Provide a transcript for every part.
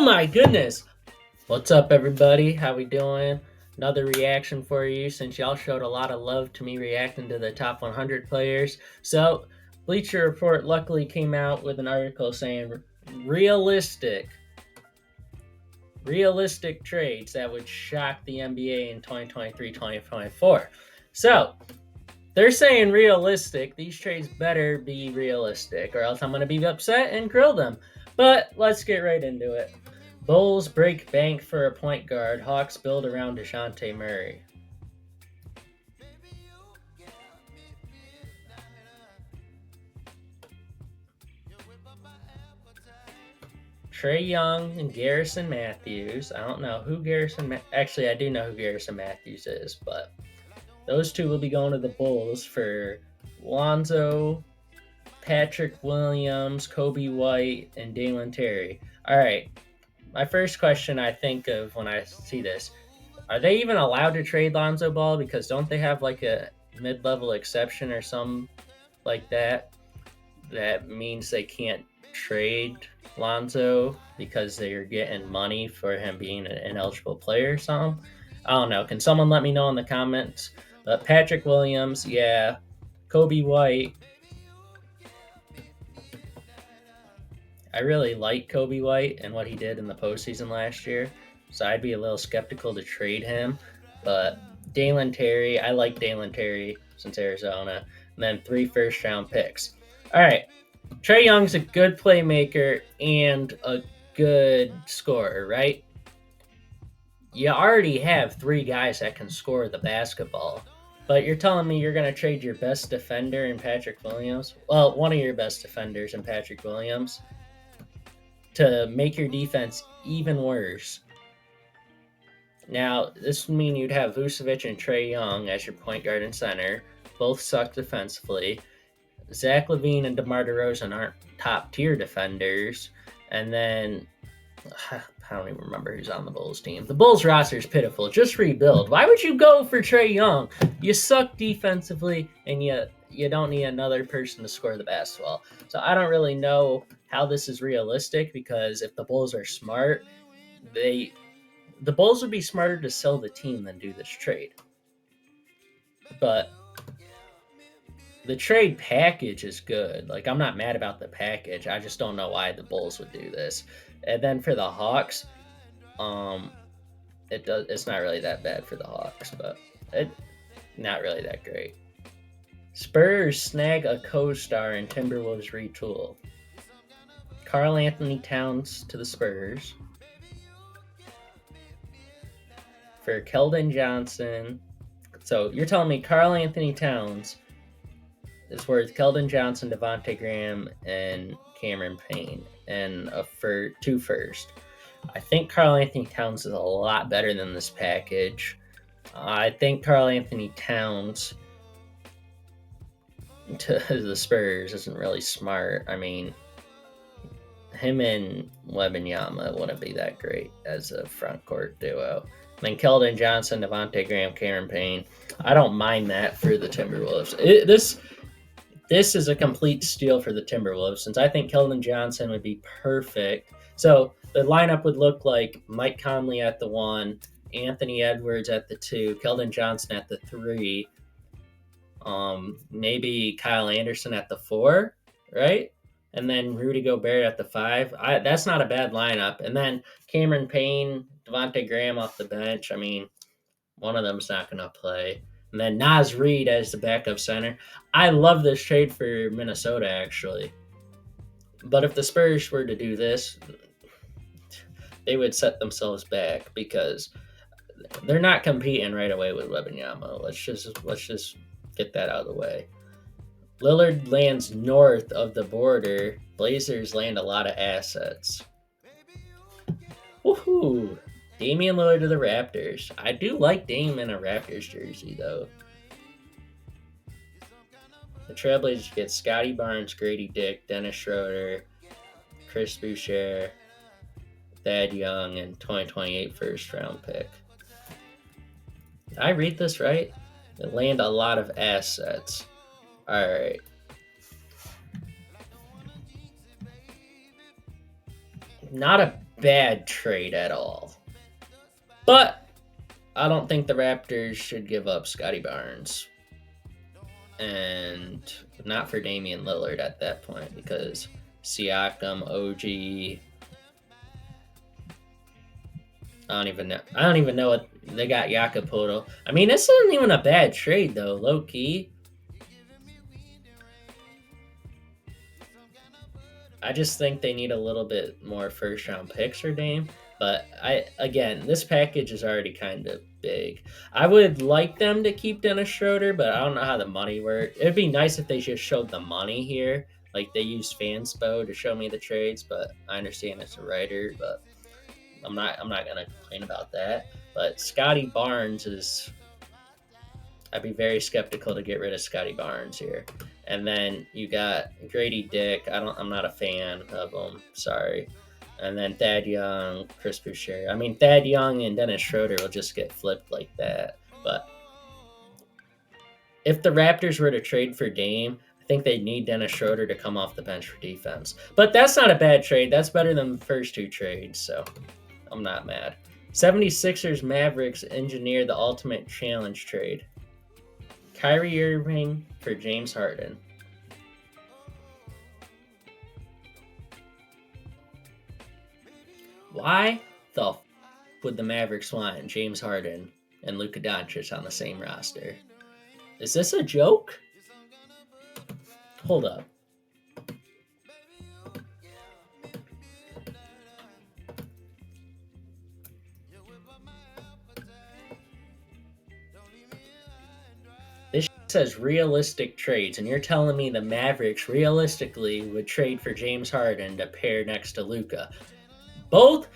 my goodness! What's up, everybody? How we doing? Another reaction for you since y'all showed a lot of love to me reacting to the top 100 players. So, Bleacher Report luckily came out with an article saying realistic realistic trades that would shock the NBA in 2023-2024. So, they're saying realistic. These trades better be realistic, or else I'm going to be upset and grill them. But let's get right into it. Bulls break bank for a point guard. Hawks build around DeJounte Murray. Trae Young and Garrison Matthews. I don't know who actually, I do know who Garrison Matthews is, but those two will be going to the Bulls for Lonzo, Patrick Williams, Kobe White, and Dalen Terry. All right. My first question I think of when I see this, are they even allowed to trade Lonzo Ball? Because don't they have like a mid-level exception or something like that? That means they can't trade Lonzo because they're getting money for him being an ineligible player or something. I don't know. Can someone let me know in the comments? But Patrick Williams, yeah. Kobe White. I really like Kobe White and what he did in the postseason last year, so I'd be a little skeptical to trade him. But Dalen Terry, I like Dalen Terry since Arizona, and then 3 first-round picks. All right, Trae Young's a good playmaker and a good scorer, right? You already have 3 guys that can score the basketball, but you're telling me you're going to trade your best defender in Patrick Williams? Well, one of your best defenders in Patrick Williams to make your defense even worse. Now, this would mean you'd have Vucevic and Trae Young as your point guard and center. Both suck defensively. Zach LaVine and DeMar DeRozan aren't top-tier defenders. And then, I don't even remember who's on the Bulls team. The Bulls roster is pitiful. Just rebuild. Why would you go for Trae Young? You suck defensively, and you don't need another person to score the basketball. So I don't really know how this is realistic, because if the Bulls are smart, the Bulls would be smarter to sell the team than do this trade. But the trade package is good. Like, I'm not mad about the package. I just don't know why the Bulls would do this. And then for the Hawks, it's not really that bad for the Hawks, but not really that great. Spurs snag a co-star in Timberwolves retool. Karl-Anthony Towns to the Spurs for Keldon Johnson. So you're telling me Karl-Anthony Towns is worth Keldon Johnson, Devontae Graham, and Cameron Payne, and 2 first. I think Karl-Anthony Towns is a lot better than this package. I think Karl-Anthony Towns to the Spurs isn't really smart. I mean, him and Wembanyama wouldn't be that great as a front court duo. I mean, Keldon Johnson, Devontae Graham, Cameron Payne. I don't mind that for the Timberwolves. This is a complete steal for the Timberwolves, since I think Keldon Johnson would be perfect. So the lineup would look like Mike Conley at the 1, Anthony Edwards at the 2, Keldon Johnson at the 3, maybe Kyle Anderson at the 4, right? And then Rudy Gobert at the 5. That's not a bad lineup. And then Cameron Payne, Devontae Graham off the bench. I mean, one of them's not going to play. And then Naz Reid as the backup center. I love this trade for Minnesota, actually. But if the Spurs were to do this, they would set themselves back, because they're not competing right away with Wembanyama. Let's just get that out of the way. Lillard lands north of the border. Blazers land a lot of assets. Woohoo! Damian Lillard to the Raptors. I do like Dame in a Raptors jersey, though. The Trailblazers get Scotty Barnes, Grady Dick, Dennis Schroeder, Chris Boucher, Thad Young, and 2028 first-round pick. Did I read this right? They land a lot of assets. All right. Not a bad trade at all. But I don't think the Raptors should give up Scotty Barnes. And not for Damian Lillard at that point, because Siakam, OG, I don't even know what they got. Jakob. I mean, this isn't even a bad trade though, low key. I just think they need a little bit more first round picks for Dame. But this package is already kind of big. I would like them to keep Dennis Schroeder, but I don't know how the money works. It'd be nice if they just showed the money here, like they used Fanspo to show me the trades. But I understand it's a writer, but I'm not gonna complain about that. But Scotty Barnes is. I'd be very skeptical to get rid of Scotty Barnes here. And then you got Grady Dick. I'm not a fan of him. Sorry. And then Thad Young, Chris Boucher. I mean, Thad Young and Dennis Schroeder will just get flipped like that. But if the Raptors were to trade for Dame, I think they need Dennis Schroeder to come off the bench for defense. But that's not a bad trade. That's better than the first two trades, so I'm not mad. 76ers Mavericks engineer the ultimate challenge trade. Kyrie Irving for James Harden. Why the would the Mavericks want James Harden and Luka Doncic on the same roster? Is this a joke? Hold up. This says realistic trades, and you're telling me the Mavericks realistically would trade for James Harden to pair next to Luka. Both,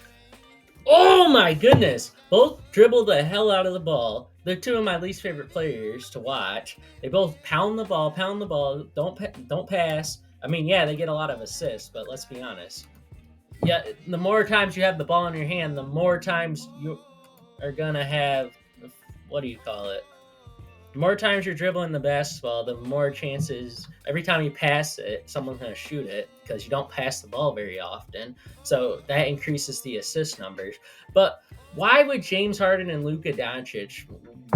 oh my goodness, both dribble the hell out of the ball. They're two of my least favorite players to watch. They both pound the ball, don't pass. I mean, yeah, they get a lot of assists, but let's be honest. Yeah, the more times you have the ball in your hand, the more times you are gonna have, what do you call it? The more times you're dribbling the basketball, the more chances every time you pass it, someone's going to shoot it because you don't pass the ball very often. So that increases the assist numbers. But why would James Harden and Luka Doncic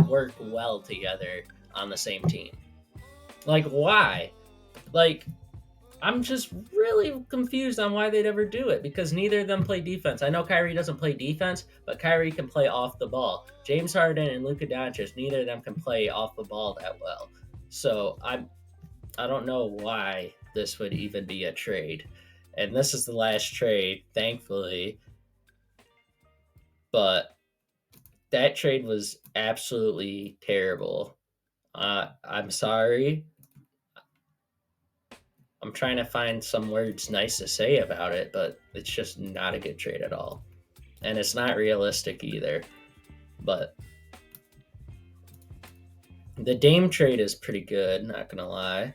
work well together on the same team? Like, why? Like, I'm just really confused on why they'd ever do it because neither of them play defense. I know Kyrie doesn't play defense, but Kyrie can play off the ball. James Harden and Luka Doncic, neither of them can play off the ball that well. So I don't know why this would even be a trade. And this is the last trade, thankfully. But that trade was absolutely terrible. I'm sorry. I'm trying to find some words nice to say about it, but it's just not a good trade at all. And it's not realistic either. But the Dame trade is pretty good, not gonna lie.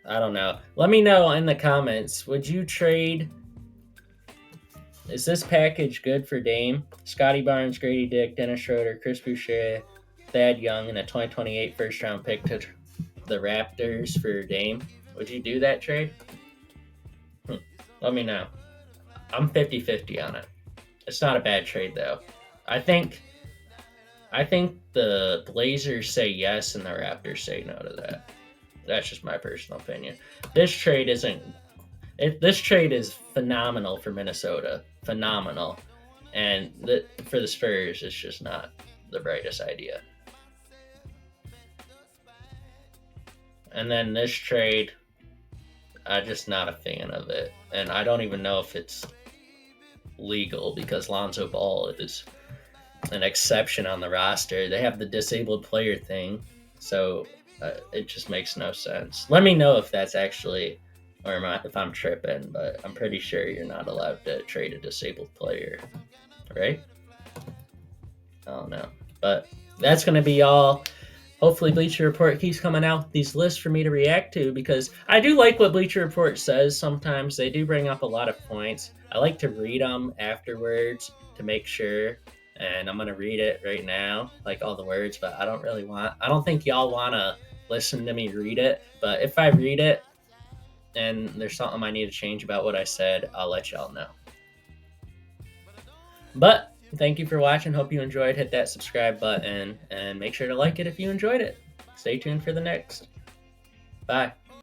I don't know. Let me know in the comments. Would you trade? Is this package good for Dame? Scotty Barnes, Grady Dick, Dennis Schroeder, Chris Boucher, Thad Young, and a 2028 first round pick to the Raptors for Dame. Would you do that trade? Let me know. I'm 50-50 on it. It's not a bad trade though. I think the Blazers say yes and the Raptors say no to that. That's just my personal opinion. This trade is phenomenal for Minnesota. Phenomenal. And for the Spurs, it's just not the brightest idea. And then this trade, I'm just not a fan of it. And I don't even know if it's legal because Lonzo Ball is an exception on the roster. They have the disabled player thing. So it just makes no sense. Let me know if that's actually, or if I'm tripping, but I'm pretty sure you're not allowed to trade a disabled player. Right? I don't know. But that's going to be all. Hopefully Bleacher Report keeps coming out with these lists for me to react to because I do like what Bleacher Report says sometimes. They do bring up a lot of points. I like to read them afterwards to make sure. And I'm going to read it right now, like all the words, but I don't think y'all want to listen to me read it. But if I read it and there's something I need to change about what I said, I'll let y'all know. But thank you for watching. Hope you enjoyed. Hit that subscribe button and make sure to like it if you enjoyed it. Stay tuned for the next. Bye.